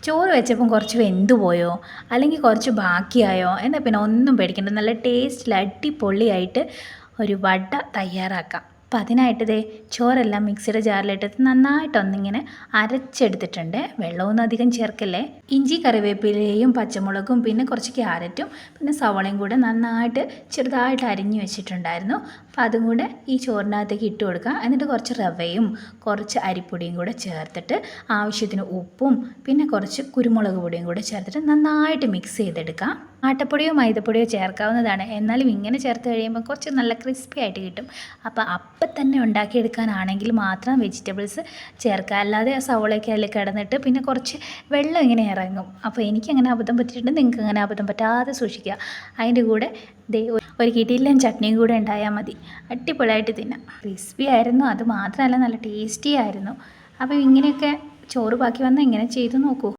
ചോറ് വെച്ചപ്പം കുറച്ച് വെന്തു പോയോ അല്ലെങ്കിൽ കുറച്ച് ബാക്കിയായോ എന്നാൽ പിന്നെ ഒന്നും പേടിക്കണ്ട, നല്ല ടേസ്റ്റിൽ അടിപൊളിയായിട്ട് ഒരു വട തയ്യാറാക്കാം. അപ്പം അതിനായിട്ട് ചോറെല്ലാം മിക്സിയുടെ ജാറിലിട്ട് നന്നായിട്ടൊന്നിങ്ങനെ അരച്ചെടുത്തിട്ടുണ്ട്. വെള്ളമൊന്നും അധികം ചേർക്കല്ലേ. ഇഞ്ചി കറിവേപ്പിലയും പച്ചമുളകും പിന്നെ കുറച്ച് ക്യാരറ്റും പിന്നെ സവോളയും കൂടെ നന്നായിട്ട് ചെറുതായിട്ട് അരിഞ്ഞു വെച്ചിട്ടുണ്ടായിരുന്നു. അപ്പം അതും കൂടെ ഈ ചോറിനകത്തേക്ക് ഇട്ട് കൊടുക്കുക. എന്നിട്ട് കുറച്ച് റവയും കുറച്ച് അരിപ്പൊടിയും കൂടെ ചേർത്തിട്ട് ആവശ്യത്തിന് ഉപ്പും പിന്നെ കുറച്ച് കുരുമുളക് പൊടിയും കൂടെ ചേർത്തിട്ട് നന്നായിട്ട് മിക്സ് ചെയ്തെടുക്കാം. ആട്ടപ്പൊടിയോ മൈദപ്പൊടിയോ ചേർക്കാവുന്നതാണ്. എന്നാലും ഇങ്ങനെ ചേർത്ത് കഴിയുമ്പോൾ കുറച്ച് നല്ല ക്രിസ്പി ആയിട്ട് കിട്ടും. അപ്പം തന്നെ ഉണ്ടാക്കിയെടുക്കാനാണെങ്കിൽ മാത്രം വെജിറ്റബിൾസ് ചേർക്കുക. അല്ലാതെ ആ സവോളയൊക്കെ അതിൽ കിടന്നിട്ട് പിന്നെ കുറച്ച് വെള്ളം ഇങ്ങനെ ഇറങ്ങും. അപ്പോൾ എനിക്കങ്ങനെ അബദ്ധം പറ്റിയിട്ടുണ്ട്, നിങ്ങൾക്ക് അങ്ങനെ അബദ്ധം പറ്റാതെ സൂക്ഷിക്കുക. അതിൻ്റെ കൂടെ ഒരു കിടിലൻ ചട്നിയും കൂടെ ഉണ്ടായാൽ മതി. അടിപൊളിയായിട്ട് തിന്നാം. ക്രിസ്പി ആയിരുന്നു, അത് മാത്രമല്ല നല്ല ടേസ്റ്റി ആയിരുന്നു. അപ്പോൾ ഇങ്ങനെയൊക്കെ ചോറ് ബാക്കി വന്നാൽ ഇങ്ങനെ ചെയ്ത് നോക്കൂ.